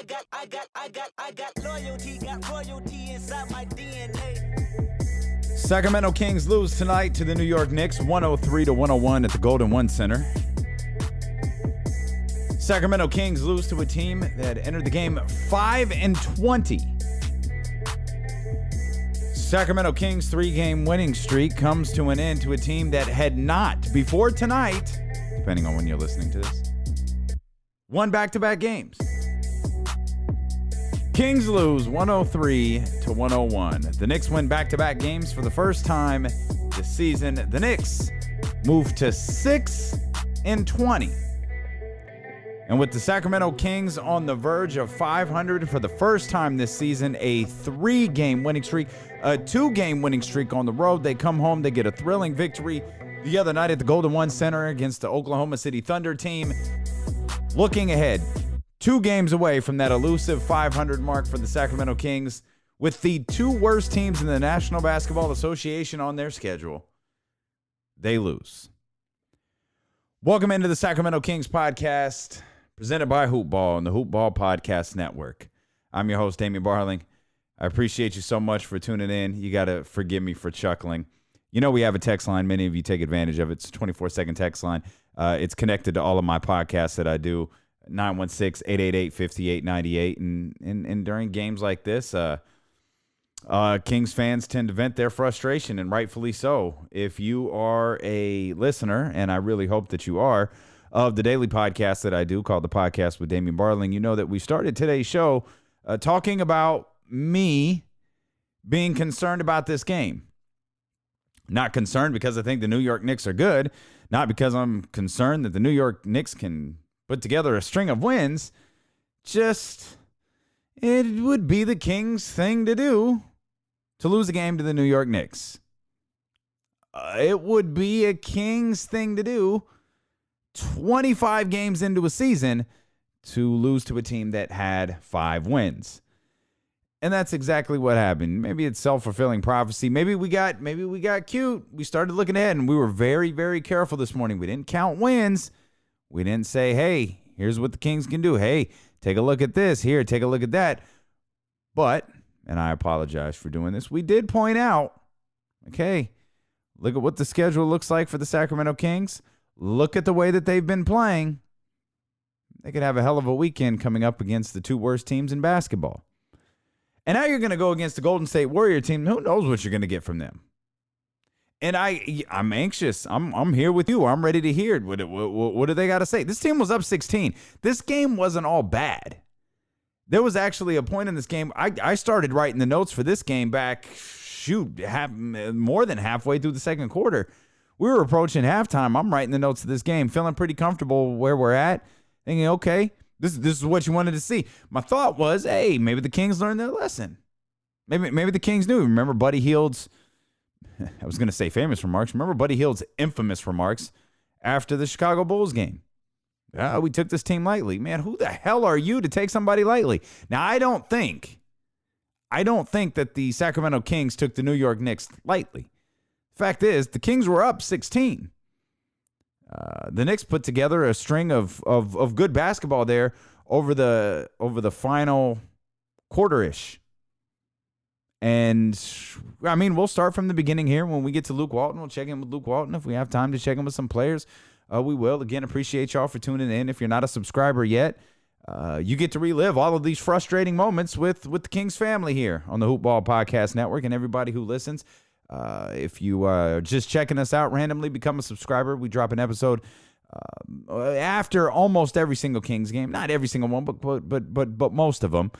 got loyalty, got royalty inside my DNA. Sacramento Kings lose tonight to the New York Knicks, 103-101 at the Golden One Center. Sacramento Kings lose to a team that entered the game 5-20. Sacramento Kings' 3-game winning streak comes to an end to a team that had not, before tonight, depending on when you're listening to this, won back-to-back games. Kings lose 103-101. The Knicks win back-to-back games for the first time this season. The Knicks move to 6-20. And with the Sacramento Kings on the verge of 500 for the first time this season, a 3-game winning streak, a 2-game winning streak on the road. They come home, they get a thrilling victory the other night at the Golden One Center against the Oklahoma City Thunder team. Looking ahead, 2 games away from that elusive 500 mark for the Sacramento Kings, with the 2 worst teams in the National Basketball Association on their schedule. They lose. Welcome into the Sacramento Kings podcast, presented by Hoop Ball and the Hoop Ball Podcast Network. I'm your host, Damian Barling. I appreciate you so much for tuning in. You got to forgive me for chuckling. You know we have a text line. Many of you take advantage of it. It's a 24-second text line. It's connected to all of my podcasts that I do, 916-888-5898. And during games like this, Kings fans tend to vent their frustration, and rightfully so. If you are a listener, and I really hope that you are, of the daily podcast that I do called The Podcast with Damian Barling, you know that we started today's show talking about me being concerned about this game. Not concerned because I think the New York Knicks are good, not because I'm concerned that the New York Knicks can put together a string of wins. Just, it would be the Kings' thing to do to lose a game to the New York Knicks. It would be a Kings thing to do 25 games into a season to lose to a team that had 5 wins. And that's exactly what happened. Maybe it's self-fulfilling prophecy. Maybe we got cute. We started looking ahead, and we were very, very careful this morning. We didn't count wins. We didn't say, hey, here's what the Kings can do. Hey, take a look at this. Here, take a look at that. But, and I apologize for doing this, we did point out, okay, look at what the schedule looks like for the Sacramento Kings. Look at the way that they've been playing. They could have a hell of a weekend coming up against the 2 worst teams in basketball. And now you're going to go against the Golden State Warrior team. Who knows what you're going to get from them? And I'm anxious. I'm here with you. I'm ready to hear it. What do they got to say? This team was up 16. This game wasn't all bad. There was actually a point in this game. I started writing the notes for this game back, more than halfway through the second quarter. We were approaching halftime. I'm writing the notes of this game, feeling pretty comfortable where we're at, thinking, okay, this is what you wanted to see. My thought was, hey, maybe the Kings learned their lesson. Maybe the Kings knew. Remember Buddy Hield's, I was going to say famous remarks. Remember Buddy Hield's infamous remarks after the Chicago Bulls game. We took this team lightly. Man, who the hell are you to take somebody lightly? Now, I don't think that the Sacramento Kings took the New York Knicks lightly. Fact is, the Kings were up 16. The Knicks put together a string of good basketball there over the final quarter-ish. And, I mean, we'll start from the beginning here. When we get to Luke Walton, we'll check in with Luke Walton. If we have time to check in with some players, we will. Again, appreciate y'all for tuning in. If you're not a subscriber yet, you get to relive all of these frustrating moments with the Kings family here on the Hoop Ball Podcast Network, and everybody who listens. If you are just checking us out randomly, become a subscriber. We drop an episode after almost every single Kings game. Not every single one, but most of them.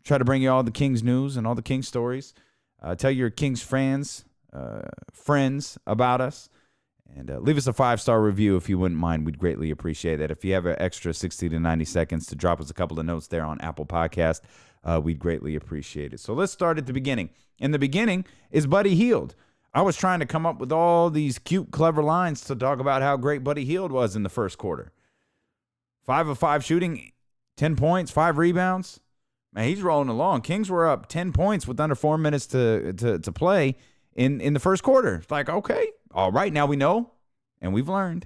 Try to bring you all the Kings news and all the Kings stories. Tell your Kings friends about us. And leave us a 5-star review if you wouldn't mind. We'd greatly appreciate that. If you have an extra 60 to 90 seconds to drop us a couple of notes there on Apple Podcast, we'd greatly appreciate it. So let's start at the beginning. In the beginning is Buddy Hield. I was trying to come up with all these cute, clever lines to talk about how great Buddy Hield was in the first quarter. 5 of 5 shooting, 10 points, 5 rebounds. Man, he's rolling along. Kings were up 10 points with under 4 minutes to play in the first quarter. It's like, okay, all right, now we know, and we've learned.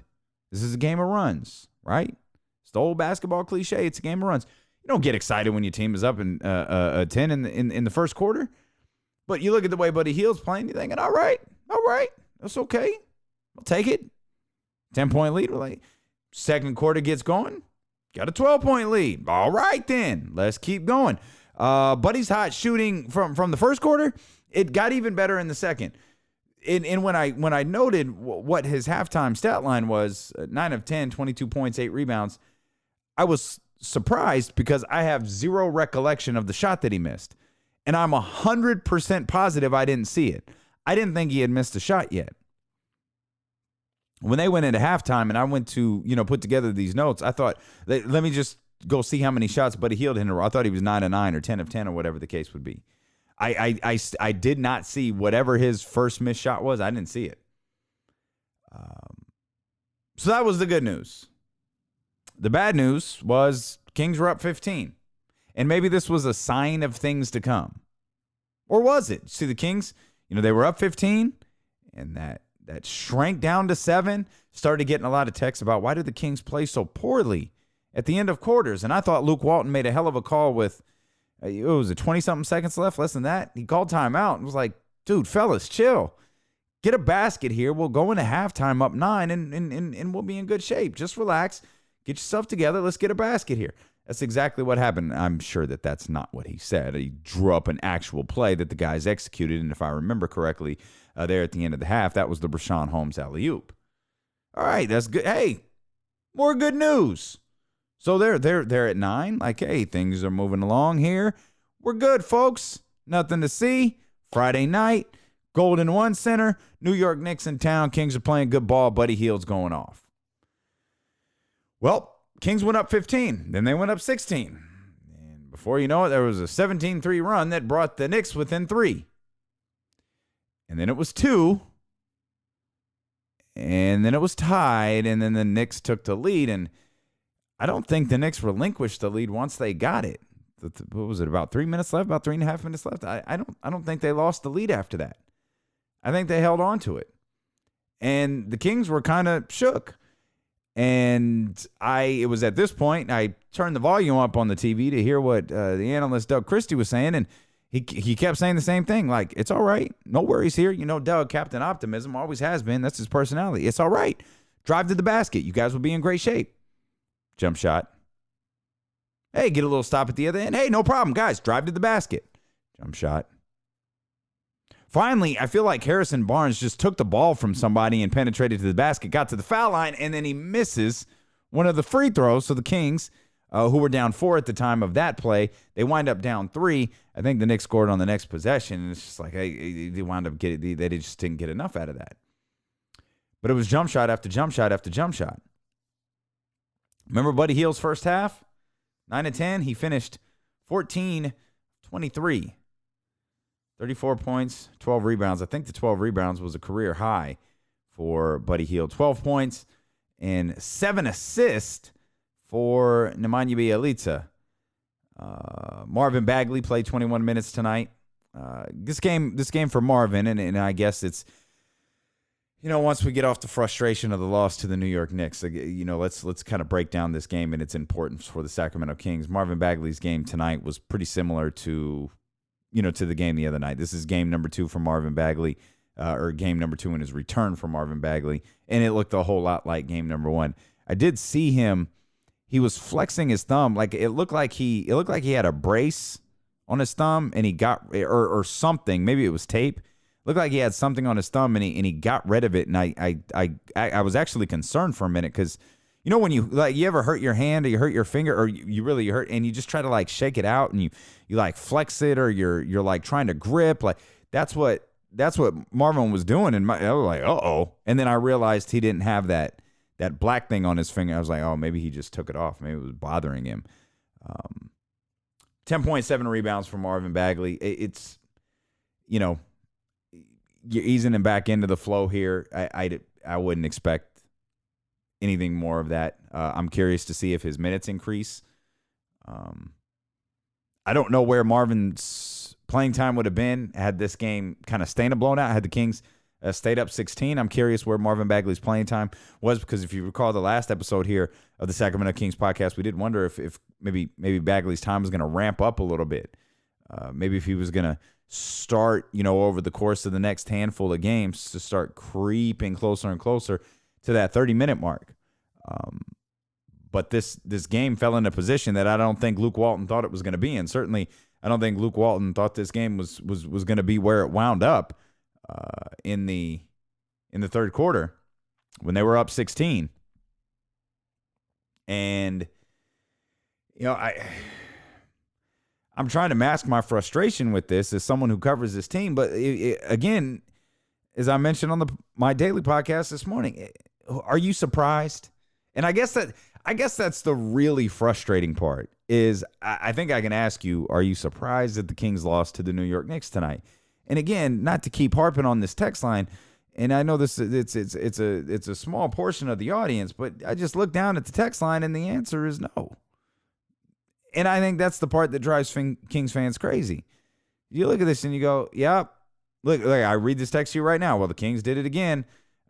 This is a game of runs, right? It's the old basketball cliche. It's a game of runs. You don't get excited when your team is up in 10 in the first quarter. But you look at the way Buddy Hield's playing, you're thinking, all right, that's okay. I'll take it. 10-point lead. Like, second quarter gets going. Got a 12-point lead. All right, then. Let's keep going. Buddy's hot shooting from the first quarter. It got even better in the second. And when I noted what his halftime stat line was, 9 of 10, 22 points, 8 rebounds, I was surprised because I have zero recollection of the shot that he missed. And I'm 100% positive I didn't see it. I didn't think he had missed a shot yet. When they went into halftime and I went to, put together these notes, I thought, let me just go see how many shots Buddy Hield hit in a row. I thought he was 9 of 9 or 10 of 10 or whatever the case would be. I did not see whatever his first missed shot was. I didn't see it. So that was the good news. The bad news was Kings were up 15. And maybe this was a sign of things to come. Or was it? See, the Kings, they were up 15, and that shrank down to 7. Started getting a lot of texts about why did the Kings play so poorly at the end of quarters. And I thought Luke Walton made a hell of a call with, it was 20-something seconds left, less than that. He called timeout and was like, dude, fellas, chill. Get a basket here. We'll go into halftime up 9, and we'll be in good shape. Just relax. Get yourself together. Let's get a basket here. That's exactly what happened. I'm sure that that's not what he said. He drew up an actual play that the guys executed, and if I remember correctly, there at the end of the half, that was the Rashawn Holmes alley-oop. All right, that's good. Hey, more good news. So they're at 9. Like, hey, things are moving along here. We're good, folks. Nothing to see. Friday night, Golden One Center, New York Knicks in town. Kings are playing good ball. Buddy Hield's going off. Well, Kings went up 15. Then they went up 16. And before you know it, there was a 17-3 run that brought the Knicks within 3. And then it was 2. And then it was tied. And then the Knicks took the lead. And I don't think the Knicks relinquished the lead once they got it. What was it, about 3 minutes left? About 3.5 minutes left? I don't think they lost the lead after that. I think they held on to it. And the Kings were kind of shook. And it was at this point, I turned the volume up on the TV to hear what the analyst Doug Christie was saying, and he kept saying the same thing, like, it's all right. No worries here. Doug, Captain Optimism, always has been. That's his personality. It's all right. Drive to the basket. You guys will be in great shape. Jump shot. Hey, get a little stop at the other end. Hey, no problem, guys. Drive to the basket. Jump shot. Finally, I feel like Harrison Barnes just took the ball from somebody and penetrated to the basket, got to the foul line, and then he misses one of the free throws. So the Kings, who were down 4 at the time of that play, they wind up down 3. I think the Knicks scored on the next possession, and it's just like, hey, they wound up getting, they just didn't get enough out of that. But it was jump shot after jump shot after jump shot. Remember Buddy Hield's first half? 9 of 10, he finished 14-23. 34 points, 12 rebounds. I think the 12 rebounds was a career high for Buddy Hield. 12 points and 7 assists for Nemanja Bjelica. Marvin Bagley played 21 minutes tonight. This game for Marvin, and I guess it's, once we get off the frustration of the loss to the New York Knicks, let's kind of break down this game and its importance for the Sacramento Kings. Marvin Bagley's game tonight was pretty similar to the game the other night. This is game number 2 for Marvin Bagley, or game number 2 in his return for Marvin Bagley, and it looked a whole lot like game number 1. I did see him. He was flexing his thumb. Like, it looked like he had a brace on his thumb, and he got, or something. Maybe it was tape. Looked like he had something on his thumb, and he got rid of it. And I was actually concerned for a minute because, when you ever hurt your hand or you hurt your finger or you really hurt and you just try to shake it out and you flex it or you're like trying to grip, that's what Marvin was doing. And I was like, uh-oh. And then I realized he didn't have that black thing on his finger. I was like, oh, maybe he just took it off. Maybe it was bothering him. 10.7 rebounds for Marvin Bagley. It's, you're easing him back into the flow here. I wouldn't expect anything more of that. I'm curious to see if his minutes increase. I don't know where Marvin's playing time would have been had this game kind of stayed a blown out, had the Kings stayed up 16. I'm curious where Marvin Bagley's playing time was, because if you recall the last episode here of the Sacramento Kings podcast, we did wonder if maybe Bagley's time was going to ramp up a little bit. Maybe if he was going to start, over the course of the next handful of games to start creeping closer and closer to that 30-minute mark. But this game fell in a position that I don't think Luke Walton thought it was going to be in. Certainly, I don't think Luke Walton thought this game was going to be where it wound up in the third quarter when they were up 16. And I'm trying to mask my frustration with this as someone who covers this team, but again, as I mentioned on my daily podcast this morning, are you surprised? And I guess that's the really frustrating part is I think I can ask you, are you surprised that the Kings lost to the New York Knicks tonight? And again, not to keep harping on this text line, and I know it's a small portion of the audience, but I just look down at the text line and the answer is no. And I think that's the part that drives Kings fans crazy. You look at this and you go, yep. Look, I read this text to you right now. Well, the Kings did it again.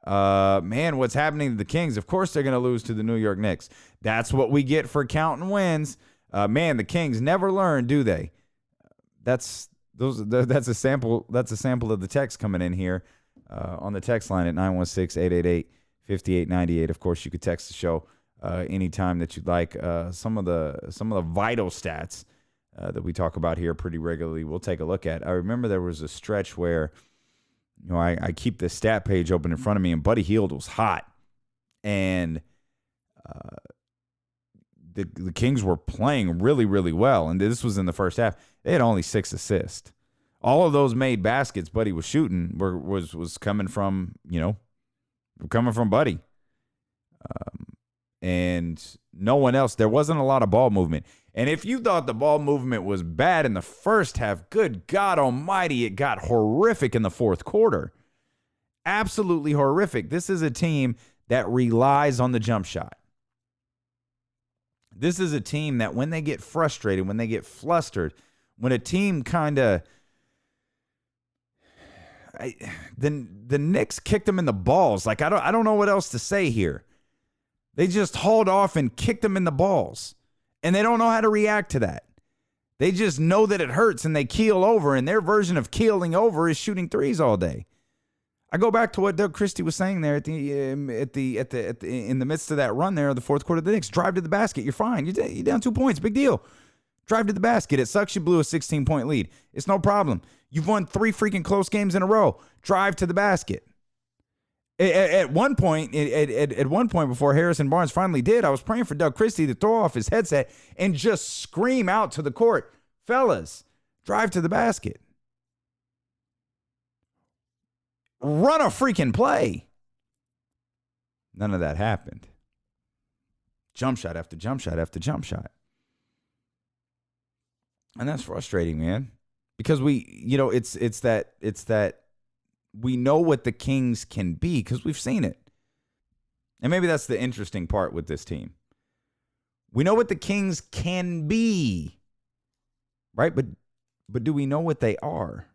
Man, what's happening to the Kings? Of course they're going to lose to the New York Knicks. That's what we get for counting wins. Man, the Kings never learn, do they? That's a sample of the text coming in here on the text line at 916-888-5898. Of course, you could text the show anytime that you'd like. Some of the vital stats that we talk about here pretty regularly, we'll take a look at. I remember there was a stretch where I keep the stat page open in front of me, and Buddy Hield was hot. And the Kings were playing really, really well. And this was in the first half. They had only 6 assists. All of those made baskets Buddy was shooting was coming from, Buddy. And no one else. There wasn't a lot of ball movement. And if you thought the ball movement was bad in the first half, good God almighty, it got horrific in the fourth quarter. Absolutely horrific. This is a team that relies on the jump shot. This is a team that when they get frustrated, when they get flustered, when a team the Knicks kicked them in the balls. Like, I don't know what else to say here. They just hauled off and kicked them in the balls. And they don't know how to react to that. They just know that it hurts and they keel over, and their version of keeling over is shooting threes all day. I go back to what Doug Christie was saying there in the midst of that run there of the fourth quarter of the Knicks. Drive to the basket. You're fine. You're down 2 points. Big deal. Drive to the basket. It sucks you blew a 16-point lead. It's no problem. You've won 3 freaking close games in a row. Drive to the basket. At one point before Harrison Barnes finally did, I was praying for Doug Christie to throw off his headset and just scream out to the court, fellas, drive to the basket. Run a freaking play. None of that happened. Jump shot after jump shot after jump shot. And that's frustrating, man. Because it's that we know what the Kings can be because we've seen it. And maybe that's the interesting part with this team. We know what the Kings can be, right? But do we know what they are?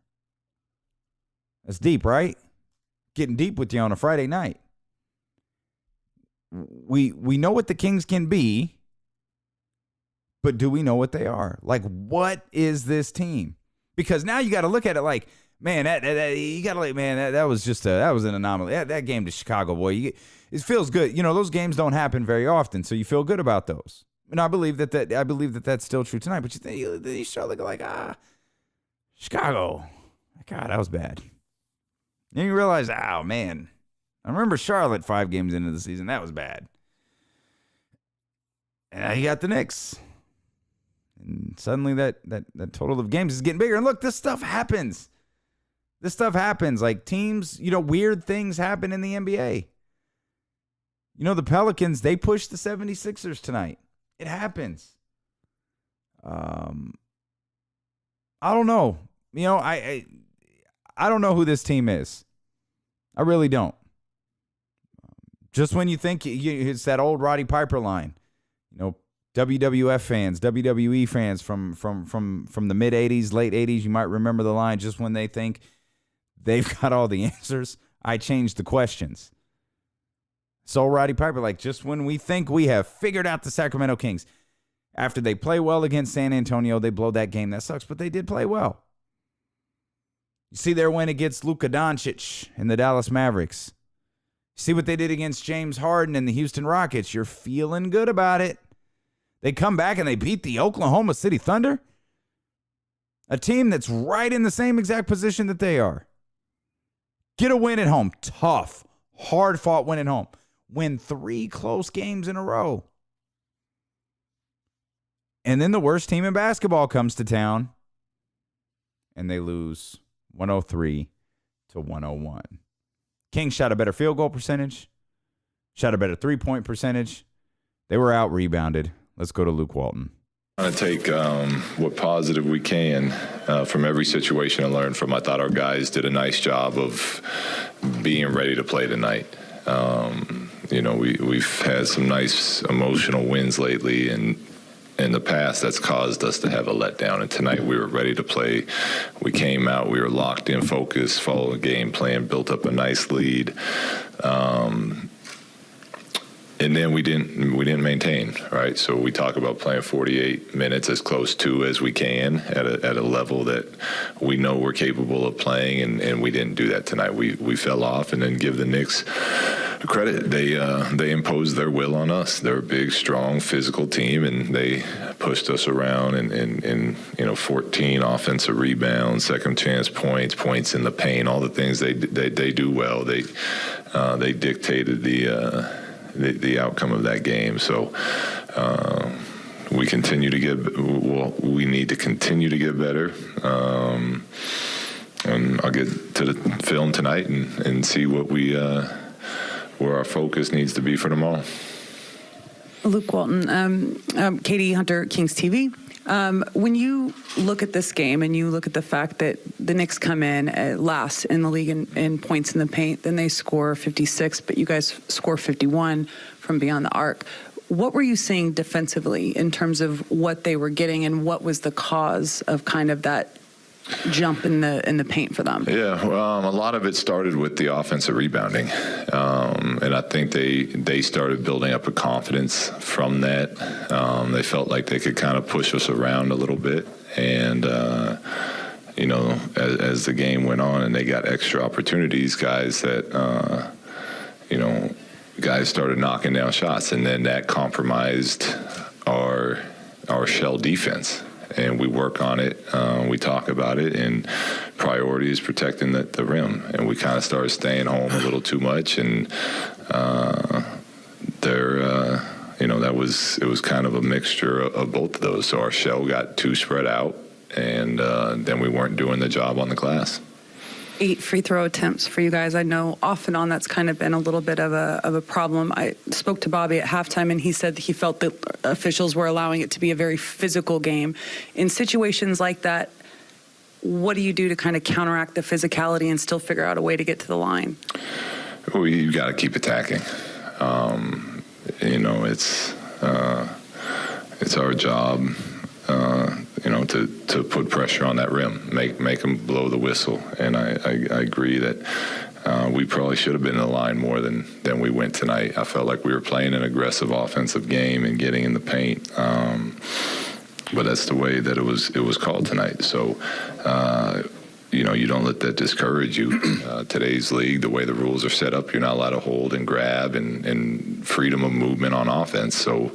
That's deep, right? Getting deep with you on a Friday night. We know what the Kings can be, but do we know what they are? Like, what is this team? Because now you got to look at it like, man, that was an anomaly. That game to Chicago, boy, it feels good. Those games don't happen very often, so you feel good about those. And I believe that that's still true tonight. But you start looking like, Chicago, God, that was bad. Then you realize, oh man, I remember Charlotte 5 games into the season. That was bad. And you got the Knicks. And suddenly that total of games is getting bigger. And look, this stuff happens. Like teams, weird things happen in the NBA. The Pelicans, they pushed the 76ers tonight. It happens. I don't know. I don't know who this team is. I really don't. Just when you think it's that old Roddy Piper line, WWF fans, WWE fans from the mid 80s, late 80s, you might remember the line. Just when they think they've got all the answers, I changed the questions. So Roddy Piper, like, just when we think we have figured out the Sacramento Kings, after they play well against San Antonio, they blow that game. That sucks, but they did play well. You see their win against Luka Doncic and the Dallas Mavericks. See what they did against James Harden and the Houston Rockets. You're feeling good about it. They come back and they beat the Oklahoma City Thunder, a team that's right in the same exact position that they are. Get a win at home. Tough, hard-fought win at home. Win 3 close games in a row. And then the worst team in basketball comes to town, and they lose 103 to 101. Kings shot a better field goal percentage, shot a better three-point percentage. They were out-rebounded. Let's go to Luke Walton. I'm going to take what positive we can from every situation and learn from. I thought our guys did a nice job of being ready to play tonight. We've had some nice emotional wins lately, and in the past, that's caused us to have a letdown. And tonight, we were ready to play. We came out, we were locked in, focused, followed the game plan, built up a nice lead. And then we didn't maintain, right? So we talk about playing 48 minutes as close to as we can at a level that we know we're capable of playing, and we didn't do that tonight. We fell off, and then give the Knicks credit. They imposed their will on us. They're a big, strong, physical team, and they pushed us around in 14 offensive rebounds, second chance points in the paint, all the things they do well. They dictated the outcome of that game. So we need to continue to get better. And I'll get to the film tonight and see what where our focus needs to be for tomorrow. Luke Walton, Katie Hunter, Kings TV. When you look at this game and you look at the fact that the Knicks come in last in the league in points in the paint, then they score 56, but you guys score 51 from beyond the arc. What were you seeing defensively in terms of what they were getting, and what was the cause of kind of that jump in the paint for them? Yeah, a lot of it started with the offensive rebounding, and I think they started building up a confidence from that. They felt like they could kind of push us around a little bit, and as the game went on and they got extra opportunities, guys started knocking down shots, and then that compromised our shell defense. And we work on it, we talk about it, and priority is protecting the rim. And we kind of started staying home a little too much, and it was kind of a mixture of both of those. So our shell got too spread out, and then we weren't doing the job on the glass. 8 free throw attempts for you guys. I know off and on that's kind of been a little bit of a problem. I spoke to Bobby at halftime, and he said he felt that officials were allowing it to be a very physical game. In situations like that, what do you do to kind of counteract the physicality and still figure out a way to get to the line? Well, you got to keep attacking. It's our job. To put pressure on that rim, make them blow the whistle. And I agree that we probably should have been in the line more than we went tonight. I felt like we were playing an aggressive offensive game and getting in the paint. But that's the way that it was called tonight. So, you don't let that discourage you. Today's league, the way the rules are set up, you're not allowed to hold and grab and freedom of movement on offense. So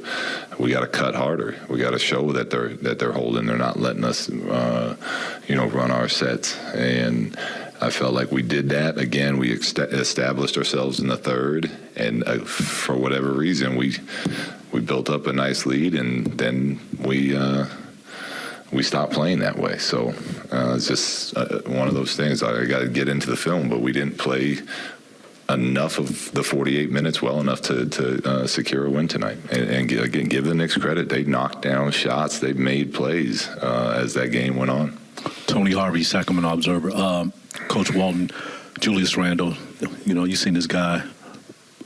we got to cut harder. We got to show that they're holding. They're not letting us, run our sets. And I felt like we did that. Again, we established ourselves in the third, and for whatever reason, we built up a nice lead, and then we stopped playing that way. So it's just one of those things. I got to get into the film, but we didn't play enough of the 48 minutes well enough to secure a win tonight. And again, give the Knicks credit. They knocked down shots. They made plays as that game went on. Tony Harvey, Sacramento Observer. Coach Walton, Julius Randle, you've seen this guy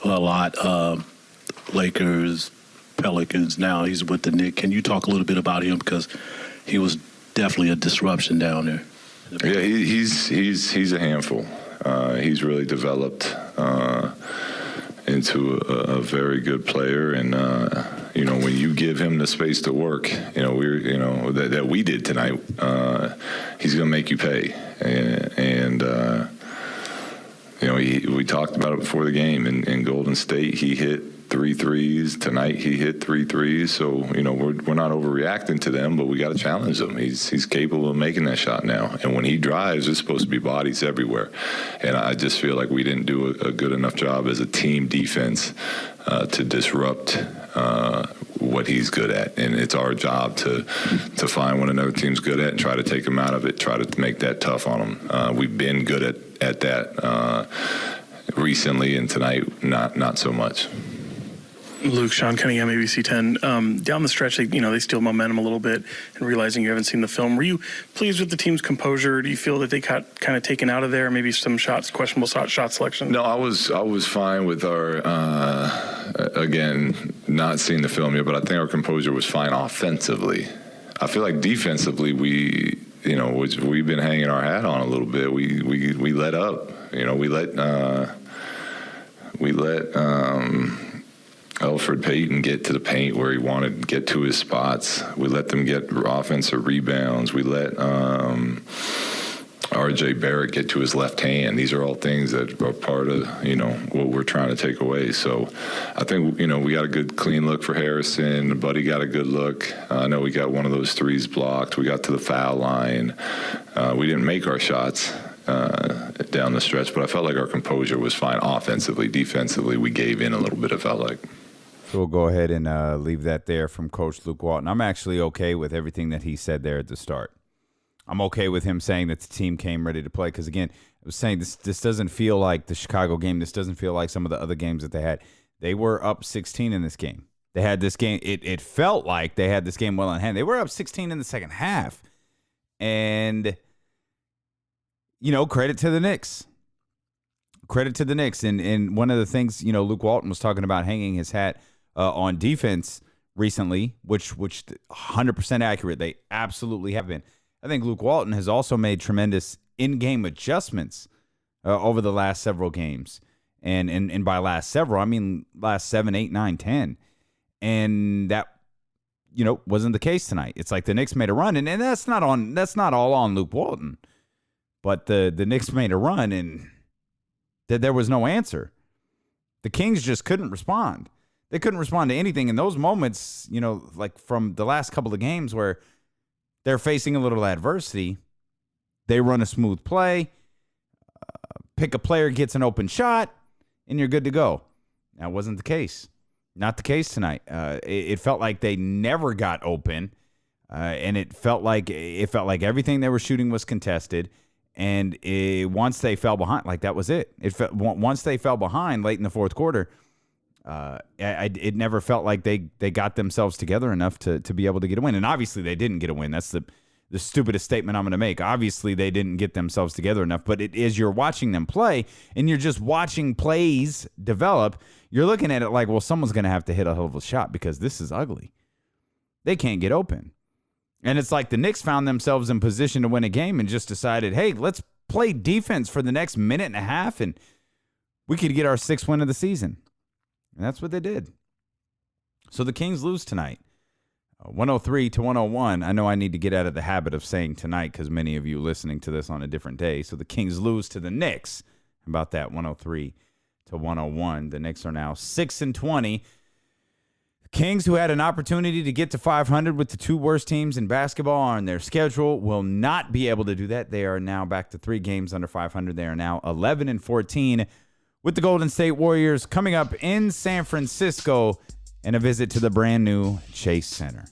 a lot. Lakers, Pelicans, now he's with the Knicks. Can you talk a little bit about him? Because he was definitely a disruption down there. Yeah, he's a handful. He's really developed into a very good player, and when you give him the space to work, that we did tonight, he's going to make you pay, and we talked about it before the game. In Golden State, he hit 3 threes. Tonight, he hit 3 threes. So, we're not overreacting to them, but we got to challenge him. He's capable of making that shot now. And when he drives, there's supposed to be bodies everywhere. And I just feel like we didn't do a good enough job as a team defense to disrupt what he's good at. And it's our job to find what another team's good at and try to take him out of it, try to make that tough on him. We've been good at that recently, and tonight, not so much. Luke, Sean Cunningham, ABC 10. Down the stretch, they steal momentum a little bit, and realizing you haven't seen the film. Were you pleased with the team's composure? Do you feel that they got kind of taken out of there? Maybe some questionable shot selection? No, I was fine with our, again, not seeing the film yet, but I think our composure was fine offensively. I feel like defensively we've been hanging our hat on a little bit. We let up. We let Elfrid Payton get to the paint where he wanted to get to his spots. We let them get offensive rebounds. We let R.J. Barrett get to his left hand. These are all things that are part of, what we're trying to take away. So I think, we got a good clean look for Harrison. Buddy got a good look. I know we got one of those threes blocked. We got to the foul line. We didn't make our shots down the stretch, but I felt like our composure was fine offensively. Defensively, we gave in a little bit, it felt like. So we'll go ahead and leave that there from Coach Luke Walton. I'm actually okay with everything that he said there at the start. I'm okay with him saying that the team came ready to play because, again, I was saying this doesn't feel like the Chicago game. This doesn't feel like some of the other games that they had. They were up 16 in this game. They had this game. It felt like they had this game well in hand. They were up 16 in the second half. And, credit to the Knicks. Credit to the Knicks. And one of the things, Luke Walton was talking about hanging his hat on defense recently, which 100% accurate. They absolutely have been. I think Luke Walton has also made tremendous in-game adjustments over the last several games. And by last several, I mean last 7, 8, 9, 10. And that, wasn't the case tonight. It's like the Knicks made a run, and that's not all on Luke Walton. But the Knicks made a run, and there was no answer. The Kings just couldn't respond. They couldn't respond to anything in those moments, like from the last couple of games where they're facing a little adversity. They run a smooth play, pick a player, gets an open shot, and you're good to go. That wasn't the case. Not the case tonight. It felt like they never got open, and it felt like everything they were shooting was contested. And once they fell behind, that was it. Once they fell behind late in the fourth quarter, it never felt like they got themselves together enough to be able to get a win. And obviously they didn't get a win. That's the stupidest statement I'm going to make. Obviously they didn't get themselves together enough. But as you're watching them play and you're just watching plays develop, you're looking at it like, well, someone's going to have to hit a hell of a shot because this is ugly. They can't get open. And it's like the Knicks found themselves in position to win a game and just decided, hey, let's play defense for the next minute and a half and we could get our 6th win of the season. And that's what they did. So the Kings lose tonight, 103-101. I know I need to get out of the habit of saying tonight because many of you listening to this on a different day. So the Kings lose to the Knicks. How about that, 103-101. The Knicks are now 6-20. Kings, who had an opportunity to get to 500 with the 2 worst teams in basketball on their schedule, will not be able to do that. They are now back to 3 games under 500. They are now 11-14 with the Golden State Warriors coming up in San Francisco and a visit to the brand new Chase Center.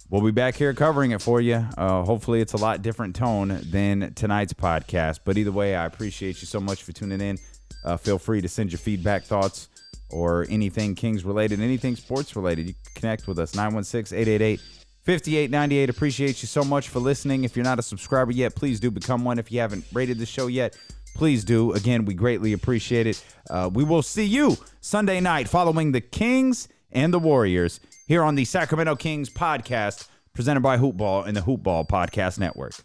We'll be back here covering it for you. Hopefully it's a lot different tone than tonight's podcast. But either way, I appreciate you so much for tuning in. Feel free to send your feedback, thoughts, or anything Kings related, anything sports related. You can connect with us, 916-888-5898. Appreciate you so much for listening. If you're not a subscriber yet, please do become one. If you haven't rated the show yet, please do. Again, we greatly appreciate it. We will see you Sunday night following the Kings and the Warriors here on the Sacramento Kings podcast presented by Hoopball and the Hoopball Podcast Network.